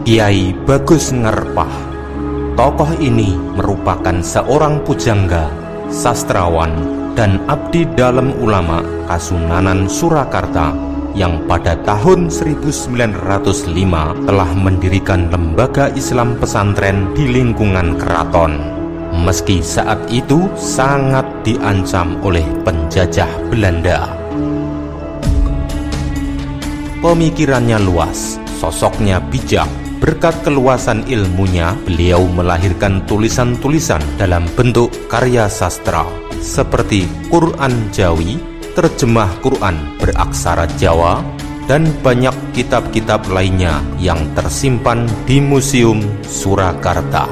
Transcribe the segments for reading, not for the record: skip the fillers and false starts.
Kiai Bagus Ngarpah. Tokoh ini merupakan seorang pujangga, sastrawan, dan abdi dalam ulama Kasunanan Surakarta yang pada tahun 1905 telah mendirikan lembaga Islam pesantren di lingkungan keraton. Meski saat itu sangat diancam oleh penjajah Belanda. Pemikirannya luas, sosoknya bijak. Berkat keluasan ilmunya, beliau melahirkan tulisan-tulisan dalam bentuk karya sastra seperti Quran Jawi, terjemah Quran beraksara Jawa, dan banyak kitab-kitab lainnya yang tersimpan di Museum Surakarta.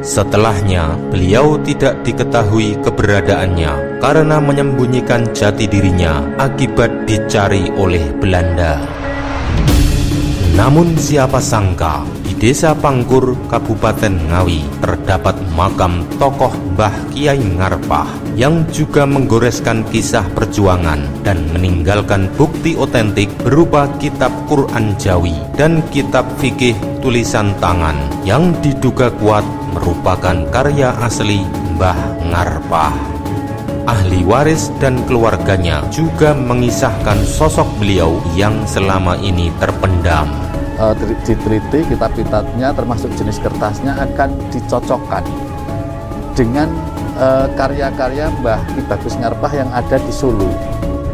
Setelahnya, beliau tidak diketahui keberadaannya karena menyembunyikan jati dirinya akibat dicari oleh Belanda. Namun siapa sangka di Desa Pangkur, Kabupaten Ngawi terdapat makam tokoh Mbah Kiai Ngarpah yang juga menggoreskan kisah perjuangan dan meninggalkan bukti otentik berupa kitab Quran Jawi dan kitab fikih tulisan tangan yang diduga kuat merupakan karya asli Mbah Ngarpah. Ahli waris dan keluarganya juga mengisahkan sosok beliau yang selama ini terpendam. Diteliti kitab-kitabnya termasuk jenis kertasnya akan dicocokkan dengan karya-karya Mbah Ki Bagus Ngarpah yang ada di Solo.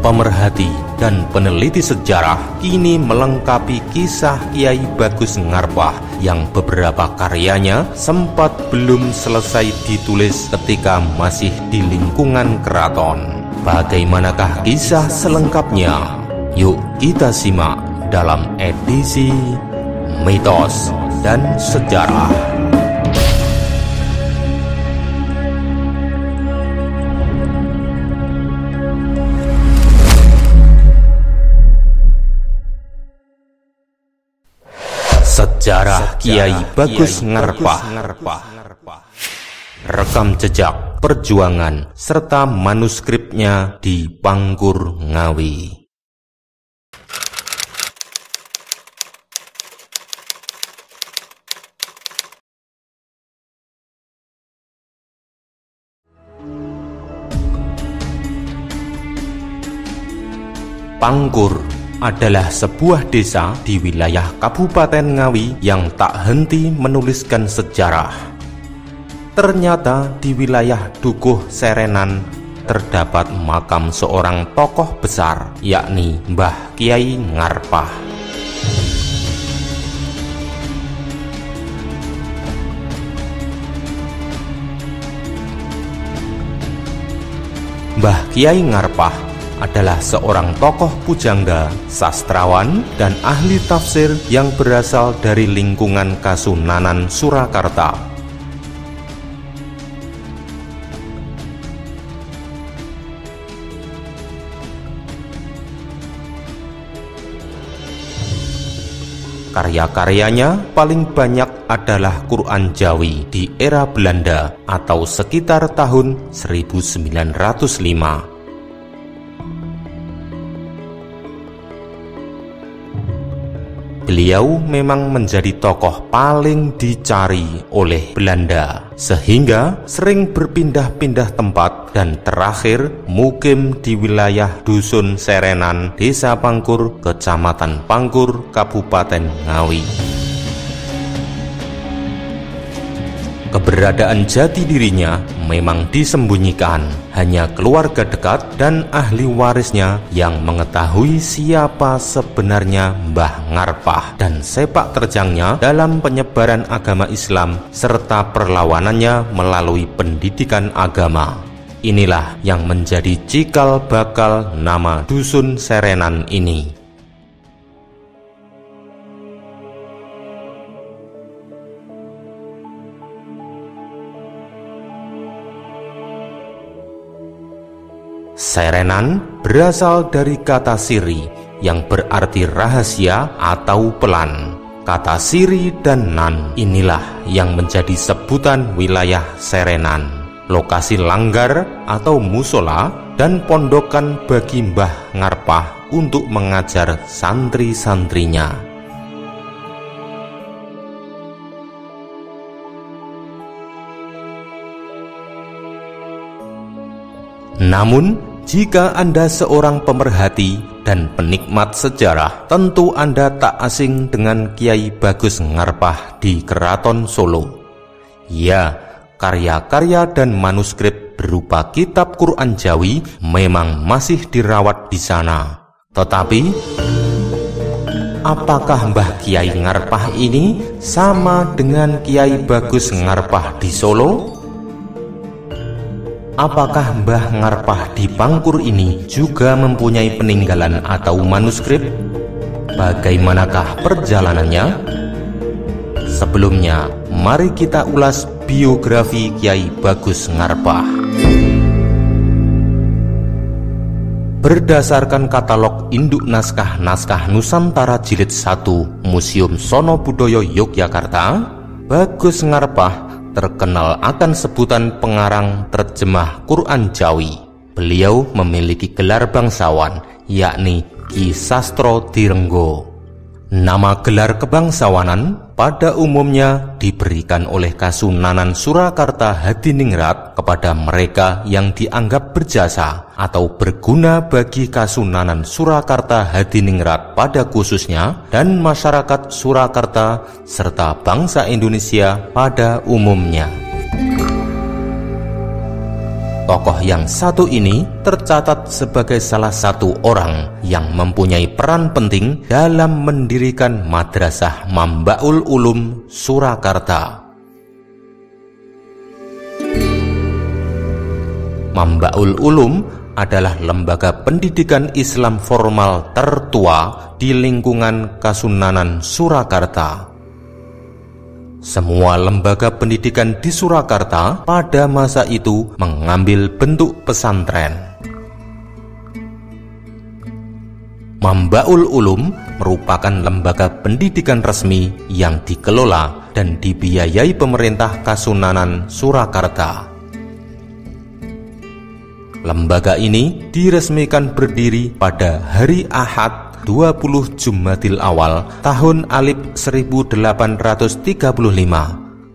Pemerhati dan peneliti sejarah kini melengkapi kisah Kiai Bagus Ngarpah yang beberapa karyanya sempat belum selesai ditulis ketika masih di lingkungan keraton. Bagaimanakah kisah selengkapnya? Yuk kita simak dalam edisi Mitos dan Sejarah. Sejarah Kiai Bagus Ngarpah. Rekam jejak perjuangan serta manuskripnya di Pangkur Ngawi. Pangkur adalah sebuah desa di wilayah Kabupaten Ngawi yang tak henti menuliskan sejarah. Ternyata di wilayah Dukuh Serenan terdapat makam seorang tokoh besar, yakni Mbah Kiai Ngarpah. Mbah Kiai Ngarpah adalah seorang tokoh pujangga, sastrawan, dan ahli tafsir yang berasal dari lingkungan Kasunanan Surakarta. Karya-karyanya paling banyak adalah Quran Jawi di era Belanda atau sekitar tahun 1905. Beliau memang menjadi tokoh paling dicari oleh Belanda, sehingga sering berpindah-pindah tempat dan terakhir mukim di wilayah Dusun Serenan, Desa Pangkur, Kecamatan Pangkur, Kabupaten Ngawi. Keberadaan jati dirinya memang disembunyikan, hanya keluarga dekat dan ahli warisnya yang mengetahui siapa sebenarnya Mbah Ngarpah dan sepak terjangnya dalam penyebaran agama Islam serta perlawanannya melalui pendidikan agama. Inilah yang menjadi cikal bakal nama Dusun Serenan ini. Serenan berasal dari kata siri yang berarti rahasia atau pelan. Kata siri dan nan inilah yang menjadi sebutan wilayah Serenan, lokasi langgar atau musola dan pondokan bagi Mbah Ngarpah untuk mengajar santri-santrinya. Namun, jika Anda seorang pemerhati dan penikmat sejarah, tentu Anda tak asing dengan Kiai Bagus Ngarpah di Keraton Solo. Ya, karya-karya dan manuskrip berupa kitab Quran Jawi memang masih dirawat di sana. Tetapi, apakah Mbah Kiai Ngarpah ini sama dengan Kiai Bagus Ngarpah di Solo? Apakah Mbah Ngarpah di Pangkur ini juga mempunyai peninggalan atau manuskrip? Bagaimanakah perjalanannya? Sebelumnya, mari kita ulas biografi Kiai Bagus Ngarpah. Berdasarkan katalog Induk Naskah-Naskah Nusantara Jilid 1 Museum Sono Budoyo Yogyakarta, Bagus Ngarpah terkenal akan sebutan pengarang terjemah Quran Jawi. Beliau memiliki gelar bangsawan, yakni Ki Sastro Direnggo. Nama gelar kebangsawanan pada umumnya diberikan oleh Kasunanan Surakarta Hadiningrat kepada mereka yang dianggap berjasa atau berguna bagi Kasunanan Surakarta Hadiningrat pada khususnya dan masyarakat Surakarta serta bangsa Indonesia pada umumnya. Tokoh yang satu ini tercatat sebagai salah satu orang yang mempunyai peran penting dalam mendirikan Madrasah Mambaul Ulum Surakarta. Mambaul Ulum adalah lembaga pendidikan Islam formal tertua di lingkungan Kasunanan Surakarta. Semua lembaga pendidikan di Surakarta pada masa itu mengambil bentuk pesantren. Mambaul Ulum merupakan lembaga pendidikan resmi yang dikelola dan dibiayai pemerintah Kasunanan Surakarta. Lembaga ini diresmikan berdiri pada hari Ahad 20 Jumadil Awal tahun alif 1835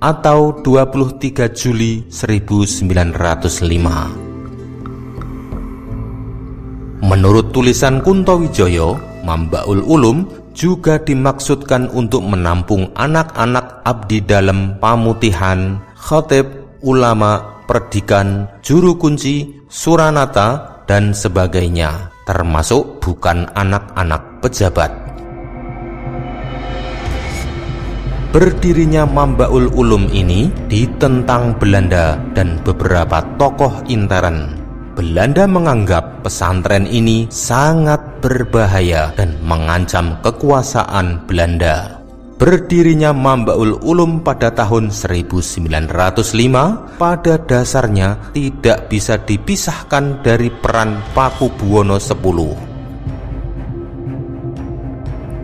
atau 23 Juli 1905. Menurut tulisan Kuntowijoyo, Mambaul Ulum juga dimaksudkan untuk menampung anak-anak abdi dalam pamutihan, khatib, ulama, perdikan, juru kunci, suranata, dan sebagainya, termasuk bukan anak-anak pejabat. Berdirinya Mambaul Ulum ini ditentang Belanda dan beberapa tokoh intern. Belanda menganggap pesantren ini sangat berbahaya dan mengancam kekuasaan Belanda. Berdirinya Mambaul Ulum pada tahun 1905 pada dasarnya tidak bisa dipisahkan dari peran Pakubuwono X.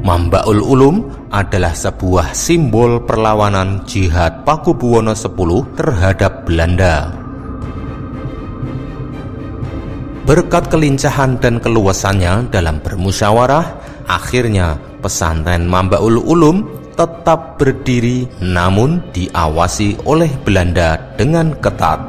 Mambaul Ulum adalah sebuah simbol perlawanan jihad Pakubuwono X terhadap Belanda. Berkat kelincahan dan keluasannya dalam bermusyawarah, akhirnya pesantren Mambaul Ulum tetap berdiri namun diawasi oleh Belanda dengan ketat.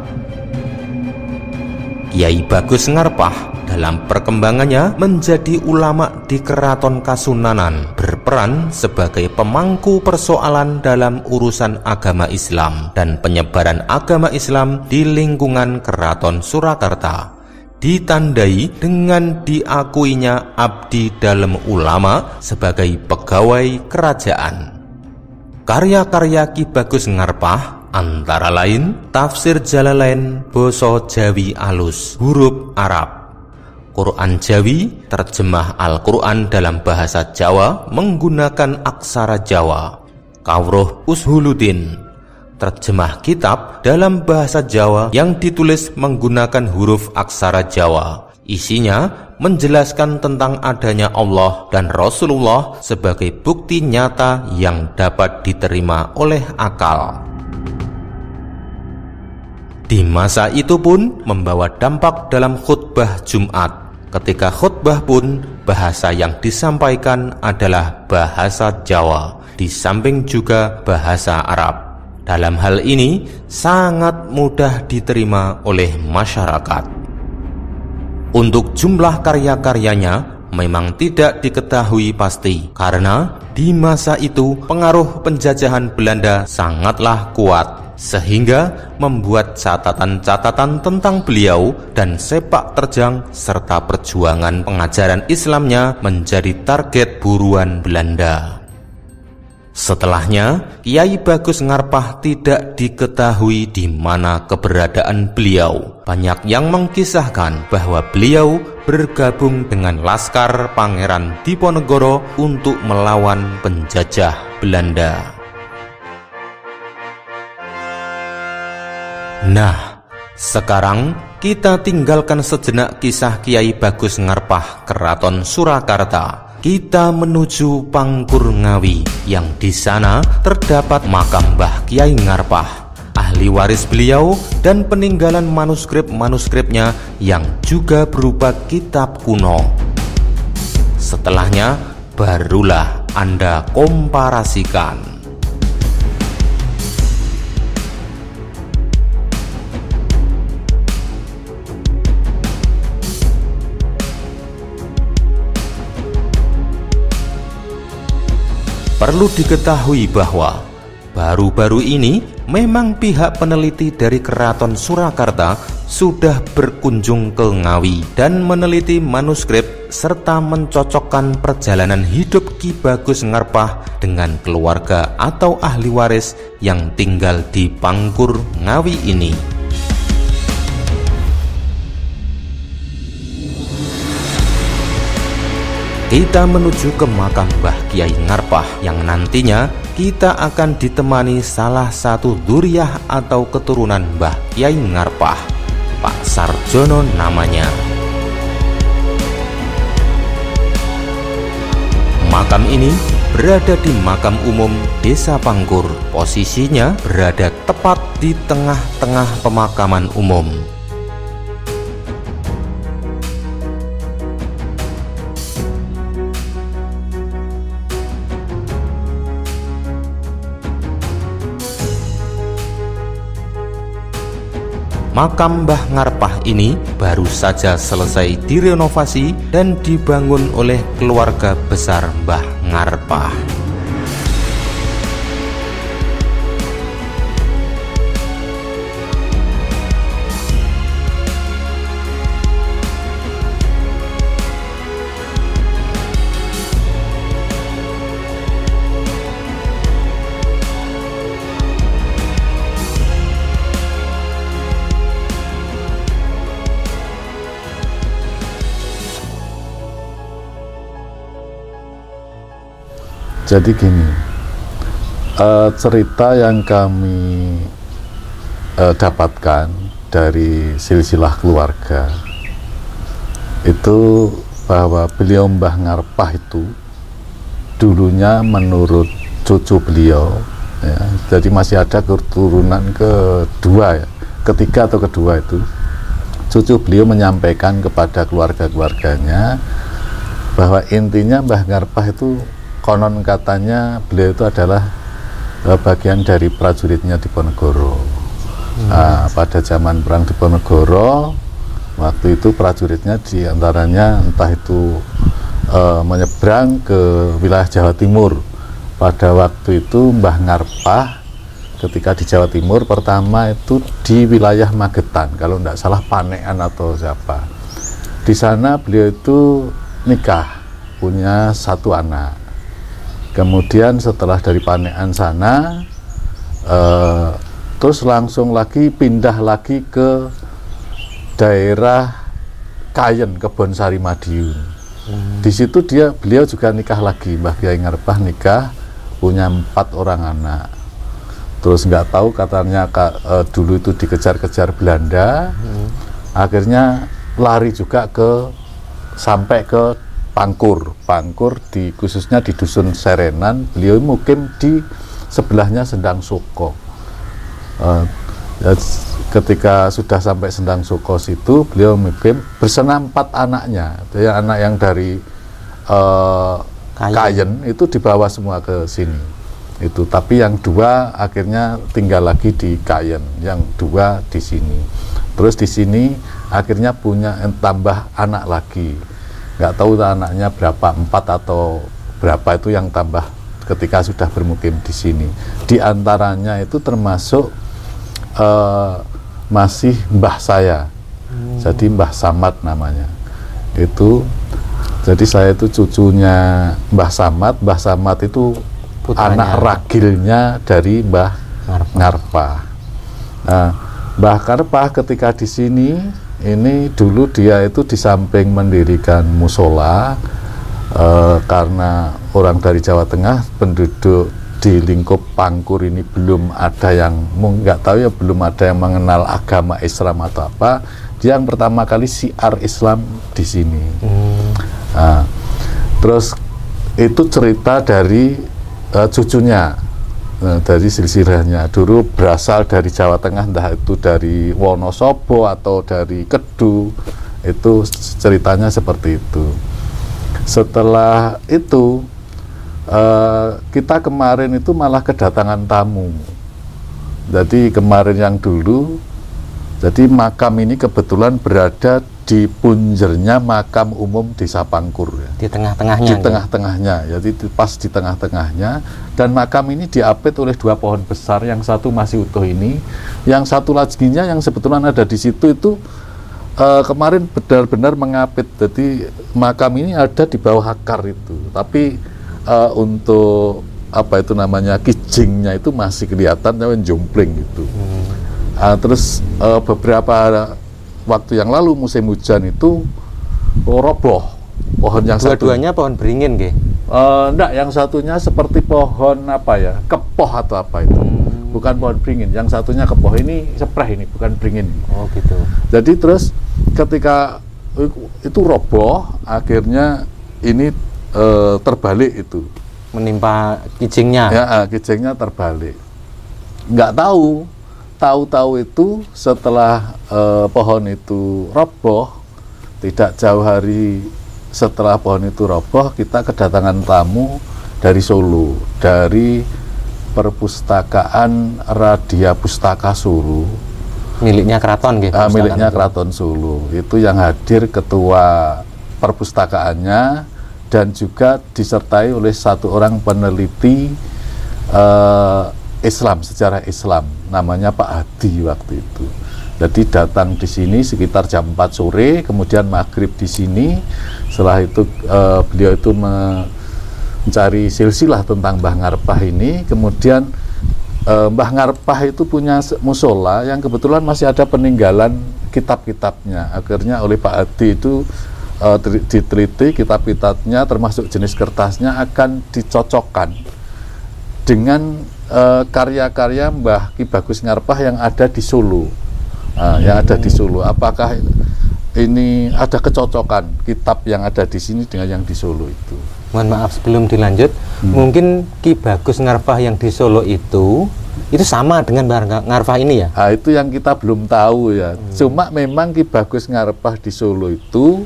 Kiai Bagus Ngarpah dalam perkembangannya menjadi ulama di Keraton Kasunanan, berperan sebagai pemangku persoalan dalam urusan agama Islam dan penyebaran agama Islam di lingkungan Keraton Surakarta, ditandai dengan diakuinya abdi dalam ulama sebagai pegawai kerajaan. Karya-karya Ki Bagus Ngarpah antara lain Tafsir Jalalain basa Jawi alus huruf Arab, Quran Jawi terjemah Al-Quran dalam bahasa Jawa menggunakan aksara Jawa, Kawruh Ushuluddin terjemah kitab dalam bahasa Jawa yang ditulis menggunakan huruf aksara Jawa. Isinya menjelaskan tentang adanya Allah dan Rasulullah sebagai bukti nyata yang dapat diterima oleh akal. Di masa itu pun membawa dampak dalam khutbah Jumat. Ketika khutbah pun bahasa yang disampaikan adalah bahasa Jawa, di samping juga bahasa Arab. Dalam hal ini sangat mudah diterima oleh masyarakat. Untuk jumlah karya-karyanya memang tidak diketahui pasti, karena di masa itu pengaruh penjajahan Belanda sangatlah kuat, sehingga membuat catatan-catatan tentang beliau dan sepak terjang serta perjuangan pengajaran Islamnya menjadi target buruan Belanda. Setelahnya, Kiai Bagus Ngarpah tidak diketahui di mana keberadaan beliau. Banyak yang mengkisahkan bahwa beliau bergabung dengan Laskar Pangeran Diponegoro untuk melawan penjajah Belanda. Nah, sekarang kita tinggalkan sejenak kisah Kiai Bagus Ngarpah Keraton Surakarta. Kita menuju Pangkur Ngawi, yang di sana terdapat makam Mbah Kiai Ngarpah, ahli waris beliau, dan peninggalan manuskrip-manuskripnya yang juga berupa kitab kuno. Setelahnya, barulah Anda komparasikan. Perlu diketahui bahwa baru-baru ini memang pihak peneliti dari Keraton Surakarta sudah berkunjung ke Ngawi dan meneliti manuskrip serta mencocokkan perjalanan hidup Ki Bagus Ngarpah dengan keluarga atau ahli waris yang tinggal di Pangkur Ngawi ini. Kita menuju ke makam Mbah Kiai Ngarpah yang nantinya kita akan ditemani salah satu dzurriyyah atau keturunan Mbah Kiai Ngarpah, Pak Sarjono namanya. Makam ini berada di makam umum Desa Pangkur. Posisinya berada tepat di tengah-tengah pemakaman umum. Makam Mbah Ngarpah ini baru saja selesai direnovasi dan dibangun oleh keluarga besar Mbah Ngarpah. Jadi gini, cerita yang kami dapatkan dari silsilah keluarga itu bahwa beliau Mbah Ngarpah itu dulunya menurut cucu beliau, ya, jadi masih ada keturunan kedua, ya, ketiga atau kedua itu, cucu beliau menyampaikan kepada keluarga-keluarganya bahwa intinya Mbah Ngarpah itu konon katanya beliau itu adalah bagian dari prajuritnya Diponegoro. Pada zaman perang Diponegoro, waktu itu prajuritnya diantaranya entah itu menyeberang ke wilayah Jawa Timur. Pada waktu itu Mbah Ngarpah ketika di Jawa Timur pertama itu di wilayah Magetan, kalau tidak salah Panekan atau siapa. Di sana beliau itu nikah, punya satu anak. Kemudian setelah dari Panekan sana, terus langsung lagi pindah lagi ke daerah Kayen, Kebonsari Madiun. Di situ beliau juga nikah lagi, Mbah Kiai Ngarpah nikah, punya 4 orang anak. Terus nggak tahu katanya dulu itu dikejar-kejar Belanda, akhirnya lari juga sampai ke Pangkur khususnya di Dusun Serenan. Beliau mukim di sebelahnya Sendang Soko. Ketika sudah sampai Sendang Soko situ, beliau mukim bersama 4 anaknya. Jadi anak yang dari Kayen itu dibawa semua ke sini. Tapi yang 2 akhirnya tinggal lagi di Kayen, yang 2 di sini. Terus di sini akhirnya punya tambah anak lagi. Nggak tahu anaknya berapa, 4 atau berapa itu yang tambah ketika sudah bermukim di sini. Di antaranya itu termasuk masih mbah saya. Jadi Mbah Samad namanya. Itu jadi saya itu cucunya Mbah Samad. Mbah Samad itu putranya, anak ragilnya dari Mbah Ngarpah. Nah, Mbah Ngarpah ketika di sini ini dulu dia itu di samping mendirikan musola, karena orang dari Jawa Tengah penduduk di lingkup Pangkur ini belum ada yang nggak tahu ya, belum ada yang mengenal agama Islam atau apa. Dia yang pertama kali syiar Islam di sini. Nah, terus itu cerita dari cucunya, dari silsilahnya. Dulu berasal dari Jawa Tengah, entah itu dari Wonosobo atau dari Kedu. Itu ceritanya seperti itu. Setelah itu kita kemarin itu malah kedatangan tamu. Jadi kemarin yang dulu, jadi makam ini kebetulan berada di punjernya makam umum Desa Pangkur ya. Di tengah-tengahnya. Di tengah-tengahnya, jadi pas di tengah-tengahnya. Dan makam ini diapit oleh 2 pohon besar, yang satu masih utuh ini, yang satu laginya yang sebetulnya ada di situ itu kemarin benar-benar mengapit. Jadi makam ini ada di bawah akar itu, tapi untuk apa itu namanya, kijingnya itu masih kelihatan, tapi jompling gitu. Terus beberapa waktu yang lalu musim hujan itu roboh pohon yang satu. Dua-duanya pohon beringin, nggih? Enggak, yang satunya seperti pohon apa ya, kepoh atau apa itu. Bukan pohon beringin, yang satunya kepoh. Ini sepreh, ini bukan beringin. Oh gitu. Jadi terus ketika itu roboh, akhirnya ini terbalik itu. Menimpa kijingnya. Ya, kijingnya terbalik. Nggak tahu itu setelah pohon itu roboh, tidak jauh hari setelah pohon itu roboh, kita kedatangan tamu dari Solo, dari Perpustakaan Radia Pustaka Solo, miliknya keraton gitu. Miliknya Keraton Solo. Itu yang hadir ketua perpustakaannya dan juga disertai oleh satu orang peneliti Islam, sejarah Islam, namanya Pak Hadi waktu itu. Jadi datang di sini sekitar jam 4 sore, kemudian maghrib di sini. Setelah itu beliau itu mencari silsilah tentang Mbah Ngarpah ini. Kemudian Mbah Ngarpah itu punya musola yang kebetulan masih ada peninggalan kitab-kitabnya. Akhirnya oleh Pak Hadi itu diteliti kitab-kitabnya, termasuk jenis kertasnya, akan dicocokkan dengan karya-karya Mbah Ki Bagus Ngarpah yang ada di Solo. Yang ada di Solo, apakah ini ada kecocokan kitab yang ada di sini dengan yang di Solo itu? Mohon maaf sebelum dilanjut, mungkin Ki Bagus Ngarpah yang di Solo itu sama dengan Mbah Ngarpah ini ya? Itu yang kita belum tahu ya. Cuma memang Ki Bagus Ngarpah di Solo itu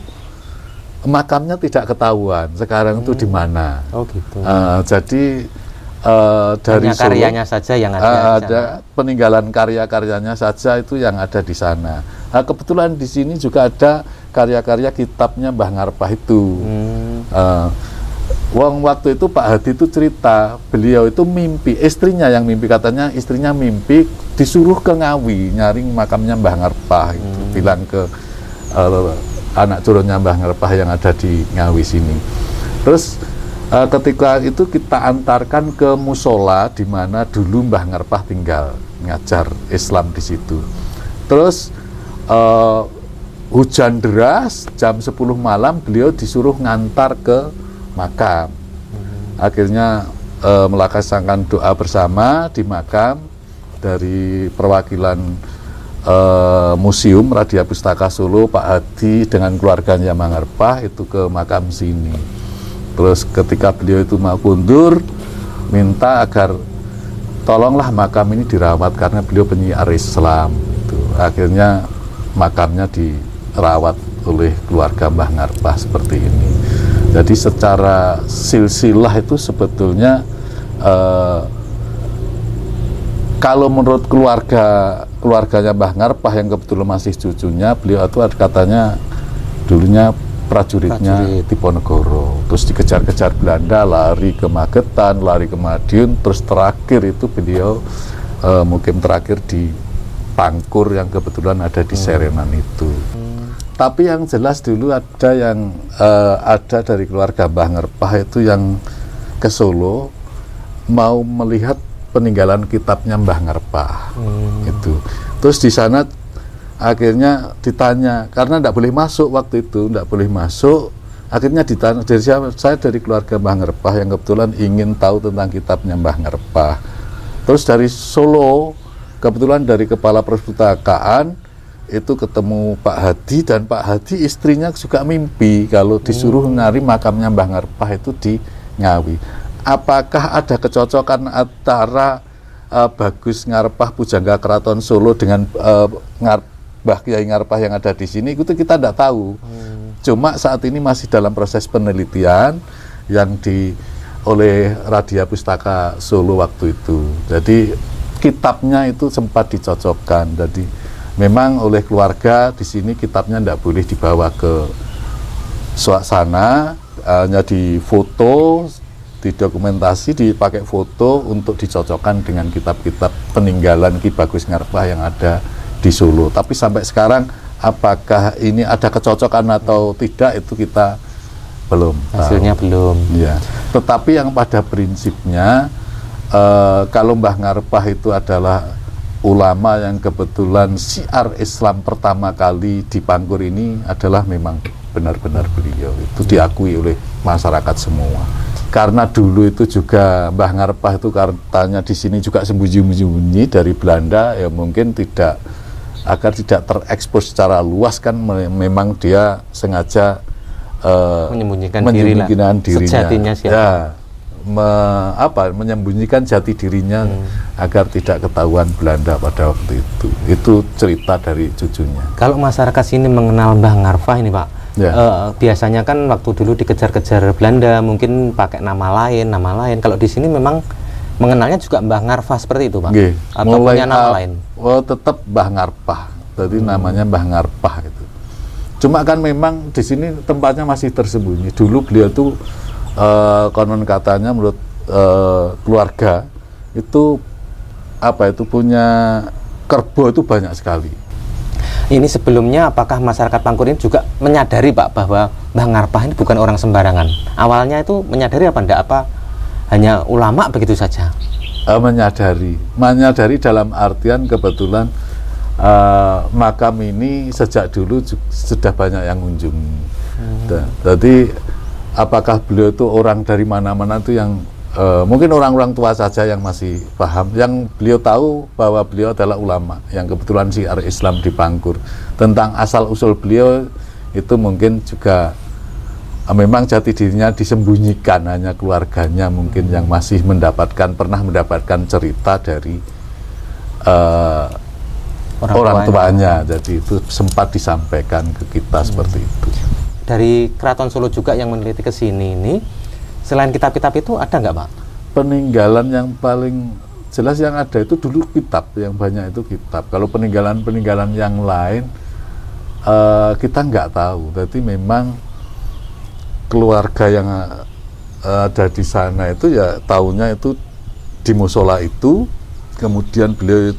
makamnya tidak ketahuan sekarang itu di mana. Oh gitu. Jadi dari hanya karyanya Solo, saja yang ada peninggalan karya-karyanya saja itu yang ada di sana. Kebetulan di sini juga ada karya-karya kitabnya Mbah Ngarpah itu. Waktu itu Pak Hadi itu cerita, beliau itu mimpi, istrinya yang mimpi, katanya istrinya mimpi disuruh ke Ngawi nyaring makamnya Mbah Ngarpah itu, bilang ke anak turunnya Mbah Ngarpah yang ada di Ngawi sini. Terus ketika itu kita antarkan ke musola di mana dulu Mbah Ngarpah tinggal ngajar Islam di situ. Terus hujan deras, jam 10 malam beliau disuruh ngantar ke makam. Akhirnya melaksanakan doa bersama di makam dari perwakilan Museum Radia Pustaka Solo, Pak Hadi dengan keluarganya Mbah Ngarpah itu ke makam sini. Terus ketika beliau itu mau kundur, minta agar tolonglah makam ini dirawat karena beliau penyiar Islam. Akhirnya makamnya dirawat oleh keluarga Mbah Ngarpah seperti ini. Jadi secara silsilah itu sebetulnya kalau menurut keluarga keluarganya Mbah Ngarpah yang kebetulan masih cucunya, beliau itu katanya dulunya prajuritnya Diponegoro, terus dikejar-kejar Belanda, lari ke Magetan, lari ke Madiun, terus terakhir itu beliau mukim terakhir di Pangkur yang kebetulan ada di Serenan itu. Tapi yang jelas dulu ada yang ada dari keluarga Mbah Ngarpah itu yang ke Solo mau melihat peninggalan kitabnya Mbah Ngarpah. Itu. Terus di sana akhirnya ditanya, karena tidak boleh masuk waktu itu, tidak boleh masuk. Akhirnya ditanya dari saya dari keluarga Mbah Ngarpah yang kebetulan ingin tahu tentang kitabnya Mbah Ngarpah. Terus dari Solo, kebetulan dari kepala perpustakaan itu ketemu Pak Hadi, dan Pak Hadi istrinya juga mimpi kalau disuruh nyari makamnya Mbah Ngarpah itu di Ngawi. Apakah ada kecocokan antara Bagus Ngarpah Pujangga Keraton Solo dengan Mbah Kyai Ngarpah yang ada di sini? Itu kita tidak tahu. Cuma saat ini masih dalam proses penelitian yang oleh Radia Pustaka Solo waktu itu. Jadi kitabnya itu sempat dicocokkan. Jadi memang oleh keluarga di sini kitabnya tidak boleh dibawa ke suasana, hanya difoto, didokumentasi, dipakai foto untuk dicocokkan dengan kitab-kitab peninggalan Ki Bagus Ngarpah yang ada di Solo. Tapi sampai sekarang apakah ini ada kecocokan atau tidak itu kita belum hasilnya tahu. Belum ya. Tetapi yang pada prinsipnya kalau Mbah Ngarpah itu adalah ulama yang kebetulan syiar Islam pertama kali di Pangkur ini adalah memang benar-benar beliau, itu diakui oleh masyarakat semua. Karena dulu itu juga Mbah Ngarpah itu katanya di sini juga sembunyi-sembunyi dari Belanda, ya mungkin tidak, agar tidak terekspos secara luas kan, memang dia sengaja menyembunyikan dirinya, sejatinya siapa? Ya, menyembunyikan jati dirinya agar tidak ketahuan Belanda pada waktu itu. Itu cerita dari cucunya. Kalau masyarakat sini mengenal Mbah Ngarpah ini Pak, ya. Biasanya kan waktu dulu dikejar-kejar Belanda mungkin pakai nama lain. Kalau di sini memang mengenalnya juga Mbah Ngarpah seperti itu Pak? Nggih. Atau punya nama lain? Tetap Mbah Ngarpah. Jadi namanya Mbah Ngarpah itu. Cuma kan memang di sini tempatnya masih tersembunyi. Dulu beliau itu konon katanya menurut keluarga itu punya kerbau itu banyak sekali. Ini sebelumnya apakah masyarakat Pangkur ini juga menyadari Pak bahwa Mbah Ngarpah ini bukan orang sembarangan? Awalnya itu menyadari apa enggak, apa hanya ulama begitu saja? Menyadari dalam artian kebetulan makam ini sejak dulu sudah banyak yang mengunjungi. Jadi apakah beliau itu orang dari mana-mana itu yang mungkin orang-orang tua saja yang masih paham, yang beliau tahu bahwa beliau adalah ulama yang kebetulan syiar Islam di Pangkur. Tentang asal-usul beliau itu mungkin juga memang jati dirinya disembunyikan, hanya keluarganya mungkin yang masih pernah mendapatkan cerita dari orang tuanya. Jadi itu sempat disampaikan ke kita seperti itu. Dari Keraton Solo juga yang meneliti ke sini ini, selain kitab-kitab itu ada nggak Pak? Peninggalan yang paling jelas yang ada itu dulu kitab, yang banyak itu kitab. Kalau peninggalan yang lain kita nggak tahu. Jadi memang keluarga yang ada di sana itu ya tahunya itu di musola itu, kemudian beliau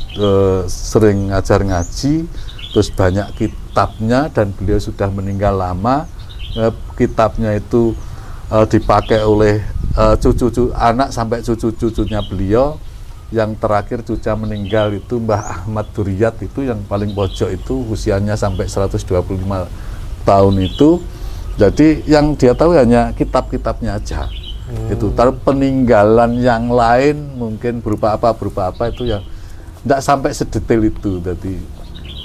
sering ngajar ngaji, terus banyak kitabnya, dan beliau sudah meninggal lama. Kitabnya itu dipakai oleh cucu-cucu anak sampai cucu-cucunya beliau. Yang terakhir cuca meninggal itu Mbah Ahmad Duriyat, itu yang paling pojok itu usianya sampai 125 tahun itu. Jadi yang dia tahu hanya kitab-kitabnya aja. Itu taruh peninggalan yang lain mungkin berupa apa itu yang tidak sampai sedetail itu. Jadi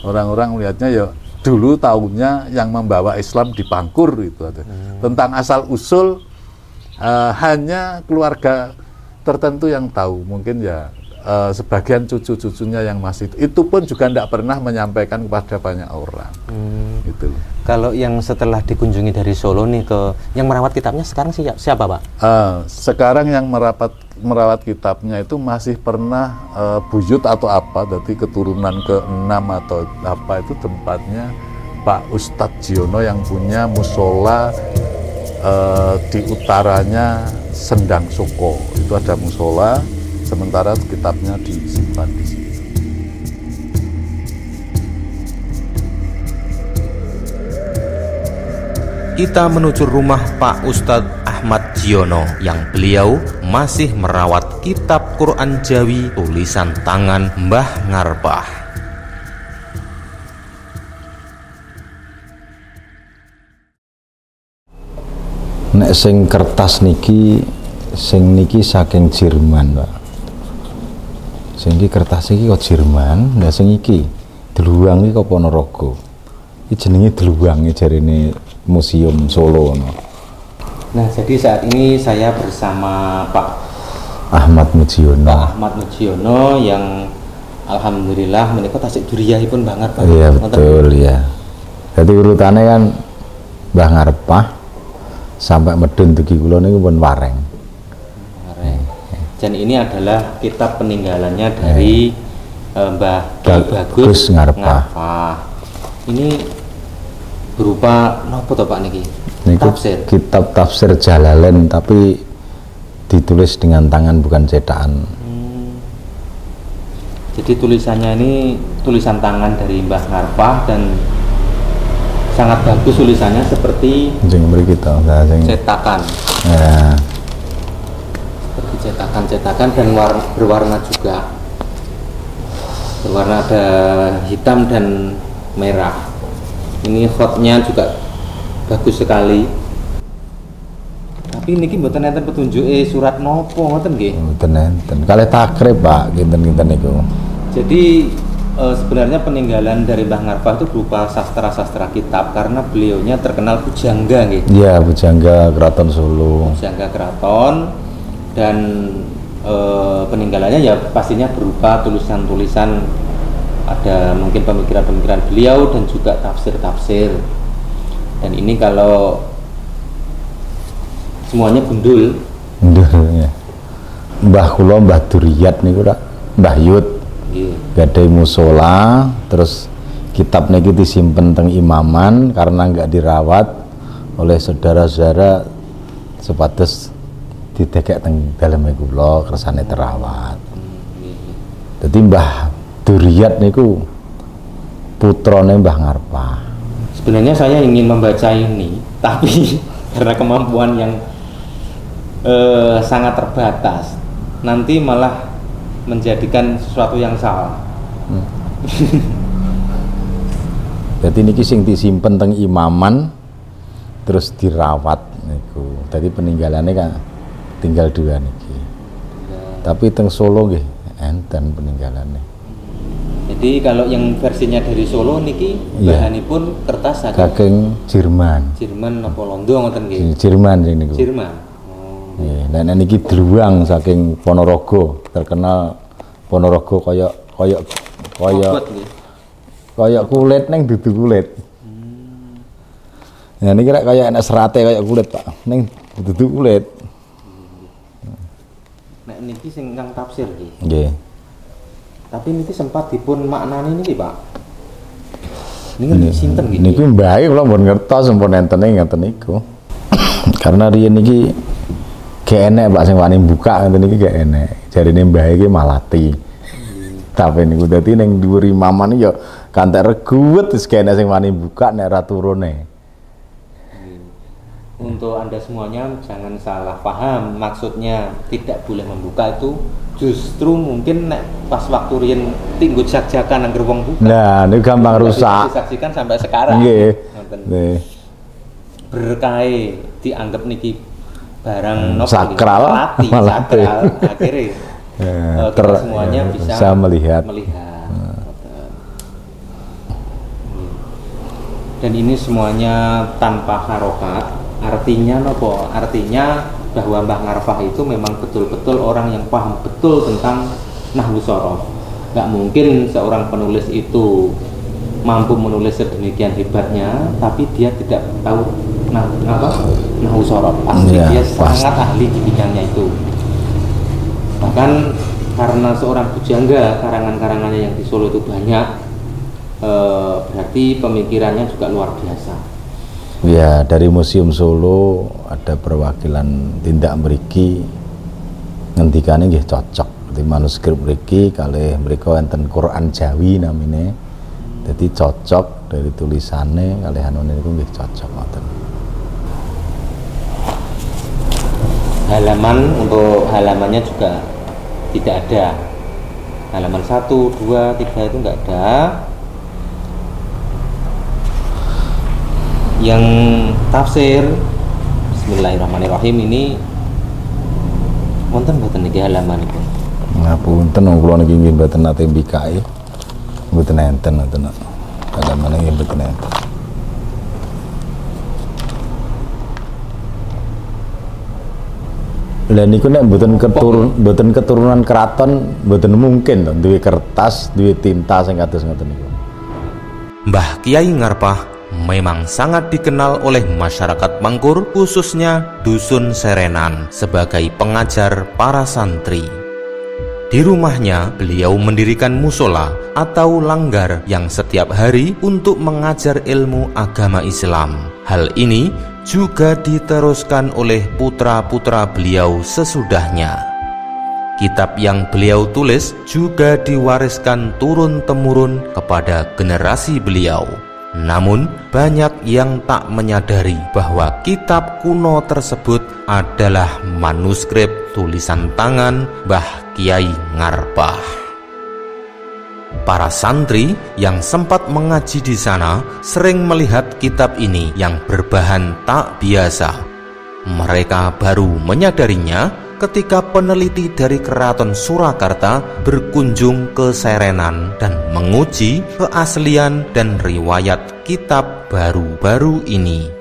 orang-orang melihatnya ya dulu tahunya yang membawa Islam di Pangkur itu ada. Tentang asal usul hanya keluarga tertentu yang tahu, mungkin ya sebagian cucu-cucunya yang masih itu pun juga tidak pernah menyampaikan kepada banyak orang. Gitu. Kalau yang setelah dikunjungi dari Solo nih yang merawat kitabnya sekarang siapa Pak? Sekarang yang merawat kitabnya itu masih pernah buyut atau apa, jadi keturunan ke-6 atau apa itu tempatnya Pak Ustadz Jiono yang punya musola di utaranya Sendang Soko. Itu ada musola, sementara kitabnya disimpan di situ. Kita menuju rumah Pak Ustadz Ahmad Jiono yang beliau masih merawat kitab Quran Jawi tulisan tangan Mbah Ngarpah. Nek sing kertas niki saking Jerman, Pak. Sing iki kertas iki kok Jerman, nah sing iki Deluwang iki kok Ponorogo. Iki jenenge Deluwang jarine Museum Solo. Nah, jadi saat ini saya bersama Pak Ahmad Mujiono. Pak Ahmad Mujiono yang alhamdulillah menika tasik duriyahipun banget, Pak. Iya betul ya. Jadi urutannya kan Mbah Ngarpah sampai medun dugi kula niku pun Wareng. Wareng. Dan ini adalah kitab peninggalannya dari Mbah Ki Bagus Ngarpah. Ini berupa nopo to Pak niki? Tafsir. Kitab tafsir Jalalain tapi ditulis dengan tangan bukan cetakan. Jadi tulisannya ini tulisan tangan dari Mbah Ngarpah dan sangat bagus tulisannya seperti cetakan. Ya. Seperti cetakan dan berwarna juga. Berwarna ada hitam dan merah. Ini hotnya juga bagus sekali. Tapi niki mboten enten petunjuke surat nopo ngoten nggih. Mboten enten. Kalih takrib, Pak, kinten-kinten niku. Jadi sebenarnya peninggalan dari Mbah Ngarpah itu berupa sastra-sastra kitab karena beliaunya terkenal pujangga nggih. Iya, pujangga Keraton Solo. Pujangga keraton dan peninggalannya ya pastinya berupa tulisan-tulisan, ada mungkin pemikiran-pemikiran beliau dan juga tafsir-tafsir. Dan ini kalau semuanya gundul. Ya. Mbah kula Mbah Duriyat niku rak Mbah Yud. Nggih. Gadai musola, terus kitab niki disimpen teng imaman karena enggak dirawat oleh saudara-saudara supados didekek teng daleme kula kersane terawat. Dadi Mbah Duriyat niku putrane Mbah Ngarpah. Sebenarnya saya ingin membaca ini, tapi karena kemampuan yang sangat terbatas, nanti malah menjadikan sesuatu yang salah. Jadi niki sing disimpen teng imaman terus dirawat niku. Jadi peninggalannya kan tinggal 2 niki. Tapi teng Solo nggih enten peninggalannya. Jadi kalau yang versinya dari Solo niki bahanipun kertas saking Jerman. Jerman apa Londo ngoten nggih? Jerman sing niku. Jerman. Nggih, nek niki Deluwang saking Ponorogo, terkenal Ponorogo kaya kulit ning dudu kulit. Nah niki rek kaya enek serate kaya kulit, Pak. Ning dudu kulit. Nek niki sing kang tafsir nggih. Nggih. Tapi niki sempat dipun maknani niki, Pak. Niki sinten nggih? Niki mbae kula mbon ngertos sampun entene ngeten niku. Karena riyen niki gak enek Pak sing wani buka ngeten iki gak enek. Jarine mbae iki malati. Tapi niku dadi ning dhuwur imaman ya kantek reguwet wis gak enek sing wani buka nek ra turune. Untuk Anda semuanya jangan salah paham, maksudnya tidak boleh membuka itu justru mungkin nek pas waktu riyen tinggut jak-jakan angger wong buka. Nah, niku gampang rusak. Disaksikan sampai sekarang. Nggih. Nggih. Berkahe dianggap niki barang sakral, sakral akhirnya kita semuanya bisa melihat. Dan ini semuanya tanpa harokat. Artinya nopo? Artinya bahwa Mbah Ngarpah itu memang betul-betul orang yang paham betul tentang nahwu sorof. Gak mungkin seorang penulis itu mampu menulis sedemikian hebatnya, tapi dia tidak tahu nahwu sorof. Pasti dia sangat ahli di bidangnya itu. Bahkan karena seorang pujangga, karangan-karangannya yang di Solo itu banyak, berarti pemikirannya juga luar biasa. Ya, dari Museum Solo ada perwakilan tindak mriki ngendikane nggih cocok. Di manuskrip mriki kalih mriku enten Quran Jawi namine. Jadi cocok dari tulisannya kalih anune niku nggih cocok ngoten. Untuk halamannya juga tidak ada. Halaman 1, 2, 3 itu enggak ada. Yang tafsir Bismillahirrahmanirrahim ini wonten mboten niki halaman itu. Ngapunten kula niki nggih mboten nate mbikahi. Mboten enten ngoten. Halaman nggih mboten enten. Lah niku nek mboten keturunan keraton mboten mungkin to duwe kertas, duwe tinta sing kados ngoten niku. Mbah Kiai Ngarpah memang sangat dikenal oleh masyarakat Mangkur, khususnya Dusun Serenan, sebagai pengajar para santri. Di rumahnya, beliau mendirikan musola atau langgar yang setiap hari untuk mengajar ilmu agama Islam. Hal ini juga diteruskan oleh putra-putra beliau sesudahnya. Kitab yang beliau tulis juga diwariskan turun-temurun kepada generasi beliau. Namun, banyak yang tak menyadari bahwa kitab kuno tersebut adalah manuskrip tulisan tangan Mbah Kiai Ngarpah. Para santri yang sempat mengaji di sana sering melihat kitab ini yang berbahan tak biasa. Mereka baru menyadarinya ketika peneliti dari Keraton Surakarta berkunjung ke Serenan dan menguji keaslian dan riwayat kitab baru-baru ini.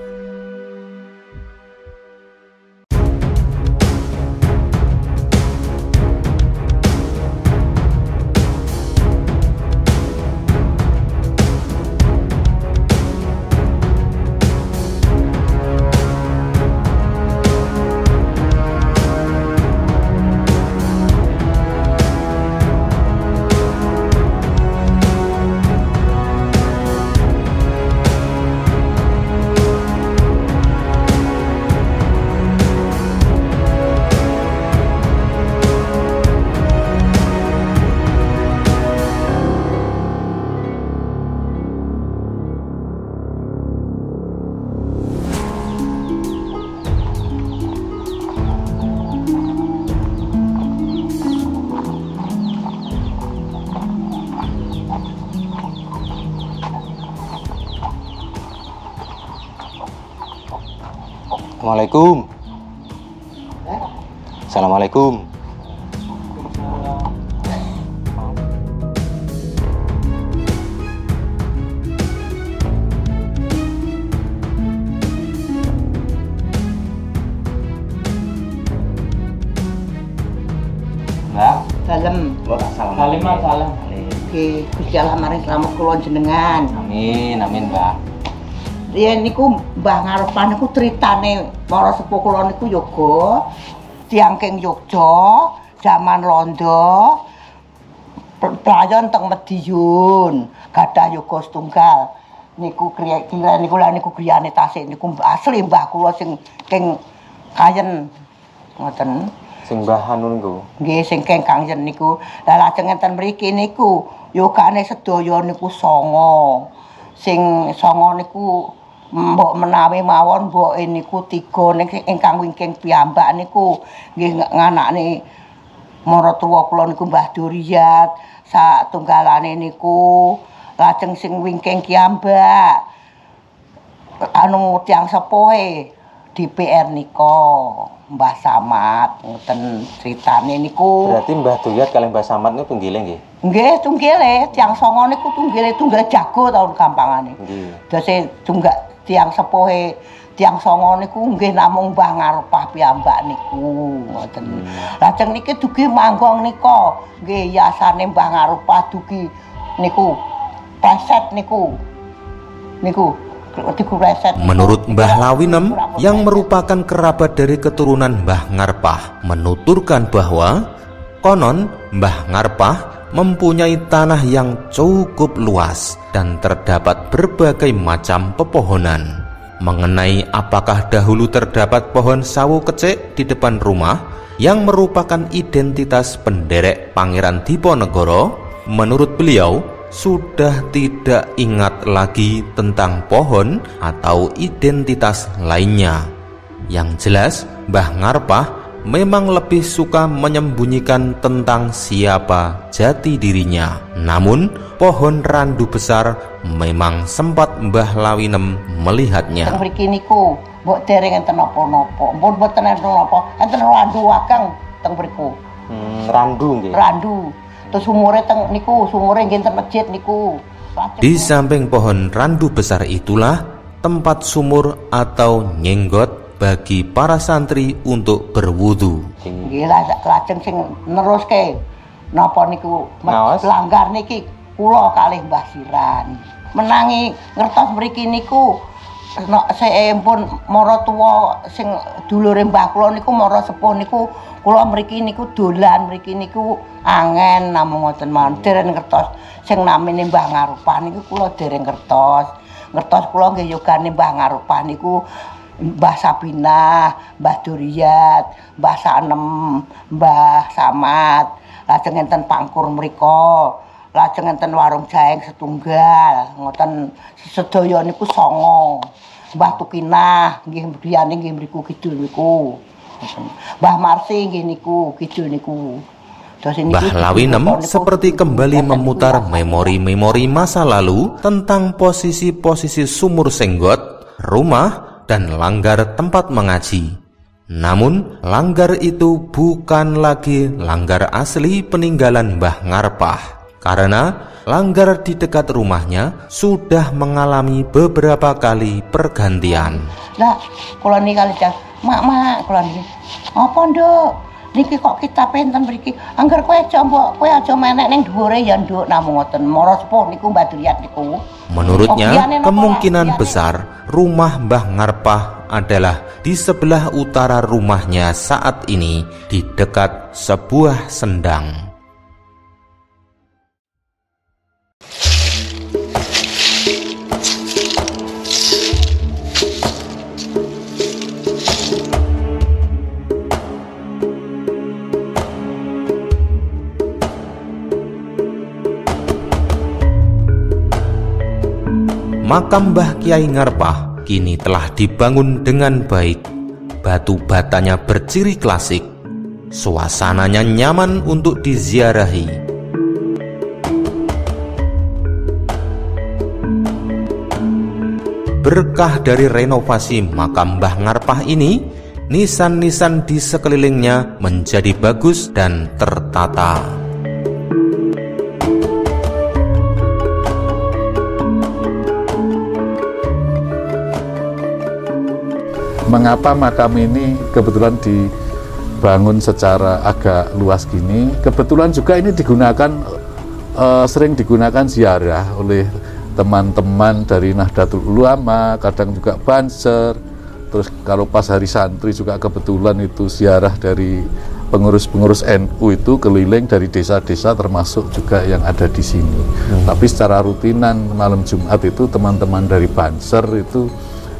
Assalamualaikum. Assalamualaikum. Mbak, Salam. salam. Salam. Oke, Gusti Allah maring slamet kula jenengan. Amin, amin, Mbak. Riyen niku Mbah Ngarpah niku critane para sepuh kula niku yoga tiyang king Yogya jaman Londo prayon teng Medion gadah yoga setunggal niku kira niku lha niku griyane tasik niku asli mbah kula sing king Kayen ngoten. Sing Mbah anu niku. Nggih sing king Kayen niku. Lah lajeng enten mriki niku yogane sedaya niku 9. Sing 9 niku mbok menawi mawon mboke niku 3 ning ingkang wingking piyambak niku nggih nganakne maratuwa kula niku Mbah Duriat satunggalane niku lajeng sing wingking piyambak anu tiyang sepuhe DPR nika Mbah Samad ngoten critane niku. Berarti Mbah Duriat kalih Mbah Samad niku tunggile nggih. Nggih, tunggile tiyang 9 niku tunggile tunggal jago taun gampangane. Nggih. Dase tunggak tiyang sepuhe tiyang 9 niku nggih namung Mbah Ngarpah piyambak niku ngoten. Lajeng niki dugi manggong nika nggih yasane Mbah Ngarpah dugi niku preset niku preset. Menurut Mbah Lawinem yang merupakan kerabat dari keturunan Mbah Ngarpah menuturkan bahwa Konon Mbah Ngarpah mempunyai tanah yang cukup luas dan terdapat berbagai macam pepohonan. Mengenai apakah dahulu terdapat pohon sawo kecek di depan rumah yang merupakan identitas penderek Pangeran Diponegoro, menurut beliau sudah tidak ingat lagi tentang pohon atau identitas lainnya. Yang jelas Mbah Ngarpah memang lebih suka menyembunyikan tentang siapa jati dirinya. Namun pohon randu besar memang sempat Mbah Lawinem melihatnya. Teng mriki niku mbok dereng enten napa-napa. Mpun boten enten napa, enten randu ageng teng mriku. Randu nggih. Randu. Terus sumure teng niku, sumure nggih enten masjid niku. Di samping pohon randu besar itulah tempat sumur atau nyenggot bagi para santri untuk berwudu. Nggih lajeng sing neruske napa niku Ngaos. langgar niki kula kalih Mbah Siran. Menangi ngertos mriki niku saempun mara tuwa sing dulure Mbah kula niku mara sepuh niku kula mriki niku dolan mriki niku angen namung ngoten mawon dereng ngertos sing namine Mbah Ngarpah niku kula dereng ngertos. Ngertos kula nggih yogane Mbah Ngarpah niku Mbah Sabinah, Mbah Duriat, Mbah Sanem, Mbah Samad, lajeng enten pangkur mriko, lajeng enten warung jaeng setunggal, ngoten sedaya niku 9. Mbah Tukinah nggih biyane nggih mriku kidul niku. Mbah Marsi nggih niku kidul niku. Mbah Lawinem seperti kembali memutar memori-memori masa lalu tentang posisi-posisi sumur senggot, rumah, dan langgar tempat mengaji. Namun langgar itu bukan lagi langgar asli peninggalan Mbah Ngarpah, karena langgar di dekat rumahnya sudah mengalami beberapa kali pergantian. Lah, kula niki kalih mak kula niki. Apa nduk? Niki kok kitab enten mriki. Angger kowe aja mbok, kowe aja menek ning dhuwure ya nduk namung ngoten. Mara sepuh niku Mbah Duriat niku. Menurutnya, kemungkinan besar rumah Mbah Ngarpah adalah di sebelah utara rumahnya saat ini di dekat sebuah sendang. Makam Mbah Kyai Ngarpah kini telah dibangun dengan baik. Batu batanya berciri klasik. Suasananya nyaman untuk diziarahi. Berkah dari renovasi makam Mbah Ngarpah ini, nisan-nisan di sekelilingnya menjadi bagus dan tertata. Mengapa makam ini kebetulan dibangun secara agak luas gini? Kebetulan juga ini digunakan sering digunakan ziarah oleh teman-teman dari Nahdlatul Ulama, kadang juga Banser. Terus kalau pas hari santri juga kebetulan itu ziarah dari pengurus-pengurus NU itu keliling dari desa-desa termasuk juga yang ada di sini. Tapi secara rutinan malam Jumat itu teman-teman dari Banser itu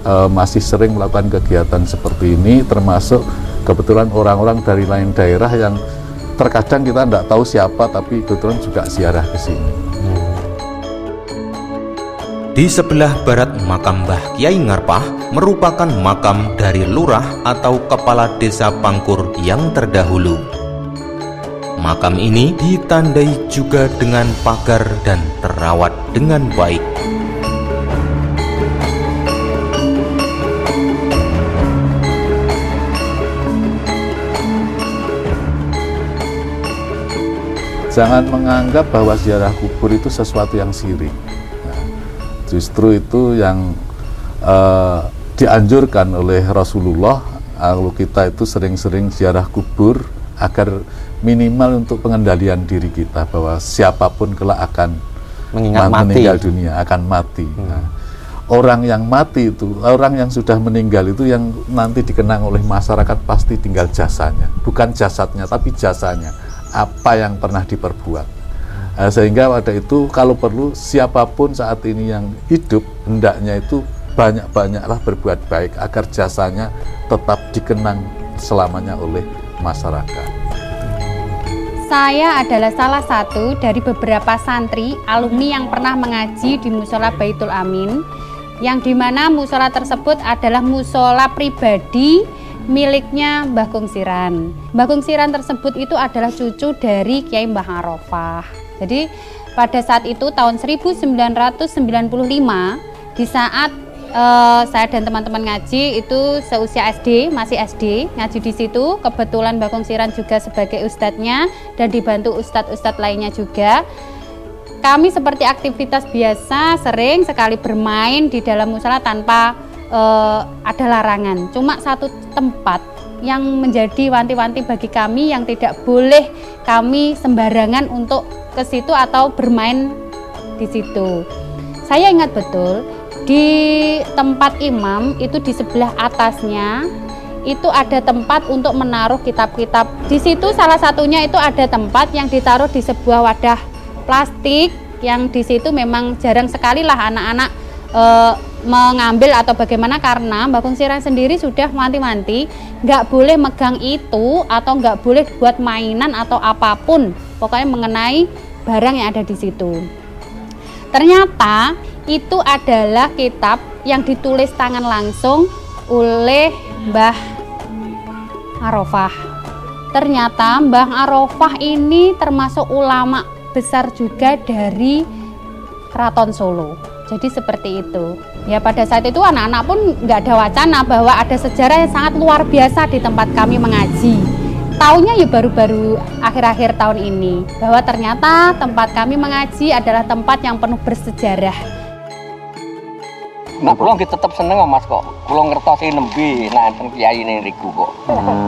masih sering melakukan kegiatan seperti ini, termasuk kebetulan orang-orang dari lain daerah yang terkadang kita tidak tahu siapa tapi kebetulan juga ziarah ke sini. Di sebelah barat makam Mbah Kyai Ngarpah merupakan makam dari lurah atau kepala desa Pangkur yang terdahulu. Makam ini ditandai juga dengan pagar dan terawat dengan baik. Jangan menganggap bahwa ziarah kubur itu sesuatu yang syirik. Nah, justru itu yang dianjurkan oleh Rasulullah. Kalau kita itu sering-sering ziarah kubur agar minimal untuk pengendalian diri kita bahwa siapapun kelak akan meninggal dunia, akan mati. Nah, orang yang mati itu, orang yang sudah meninggal itu yang nanti dikenang oleh masyarakat pasti tinggal jasanya, bukan jasadnya tapi jasanya. apa yang pernah diperbuat. Sehingga pada itu kalau perlu siapapun saat ini yang hidup hendaknya itu banyak-banyaklah berbuat baik agar jasanya tetap dikenang selamanya oleh masyarakat. Saya adalah salah satu dari beberapa santri alumni yang pernah mengaji di Musola Baitul Amin, yang dimana musola tersebut adalah musola pribadi miliknya Mbah Kungsiran. Mbah Kungsiran tersebut itu adalah cucu dari Kiai Mbah Arofah. Jadi pada saat itu tahun 1995, di saat saya dan teman-teman ngaji itu seusia SD, masih SD, ngaji di situ. Kebetulan Mbah Kungsiran juga sebagai ustadznya dan dibantu ustadz-ustadz lainnya juga. Kami seperti aktivitas biasa sering sekali bermain di dalam musola tanpa ada larangan. Cuma satu tempat yang menjadi wanti-wanti bagi kami yang tidak boleh kami sembarangan untuk ke situ atau bermain di situ. Saya ingat betul di tempat imam itu di sebelah atasnya itu ada tempat untuk menaruh kitab-kitab. Di situ salah satunya itu ada tempat yang ditaruh di sebuah wadah plastik yang di situ memang jarang sekali lah anak-anak mengambil atau bagaimana, karena Mbah Kungsiran sendiri sudah wanti-wanti nggak boleh megang itu atau nggak boleh buat mainan atau apapun pokoknya mengenai barang yang ada di situ. Ternyata itu adalah kitab yang ditulis tangan langsung oleh Mbah Arofah. Ternyata Mbah Arofah ini termasuk ulama besar juga dari Keraton Solo. Jadi seperti itu. Ya pada saat itu anak-anak pun nggak ada wacana bahwa ada sejarah yang sangat luar biasa di tempat kami mengaji. Taunya ya baru-baru akhir-akhir tahun ini bahwa ternyata tempat kami mengaji adalah tempat yang penuh bersejarah. Nah, kula nggih tetep seneng Mas kok. Kula ngertosi nembe nek enten kiai niku kok.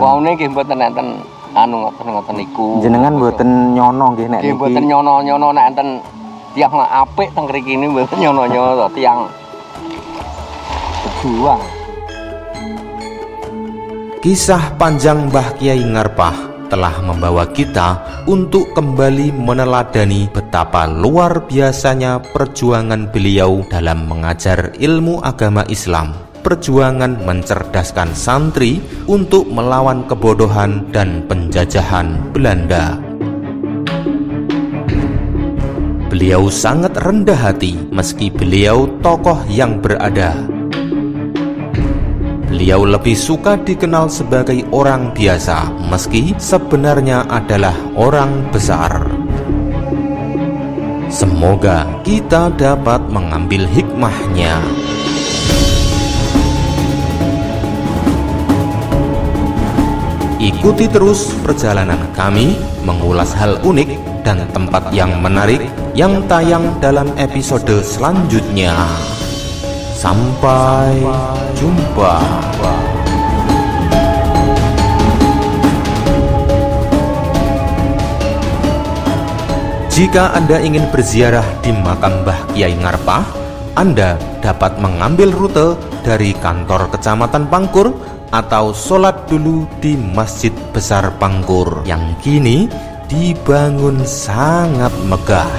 Waune nggih mboten enten ngoten niku. Jenengan mboten nyono nggih nek niki. Nggih mboten nyono nek enten tiyang apik teng mriki ini mboten nyono tiyang berjuang. Kisah panjang Mbah Kiai Ngarpah telah membawa kita untuk kembali meneladani betapa luar biasanya perjuangan beliau dalam mengajar ilmu agama Islam, perjuangan mencerdaskan santri untuk melawan kebodohan dan penjajahan Belanda. Beliau sangat rendah hati meski beliau tokoh yang berada. Beliau lebih suka dikenal sebagai orang biasa meski sebenarnya adalah orang besar. Semoga kita dapat mengambil hikmahnya. Ikuti terus perjalanan kami mengulas hal unik dan tempat yang menarik yang tayang dalam episode selanjutnya. Sampai jumpa. Jika Anda ingin berziarah di makam Mbah Kiai Ngarpah, Anda dapat mengambil rute dari kantor Kecamatan Pangkur atau sholat dulu di Masjid Besar Pangkur yang kini dibangun sangat megah.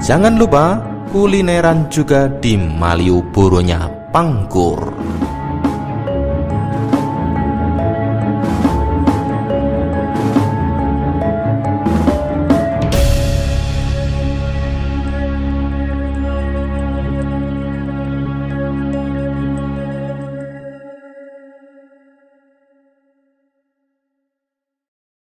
Jangan lupa kulineran juga di Malioboro-nya Pangkur.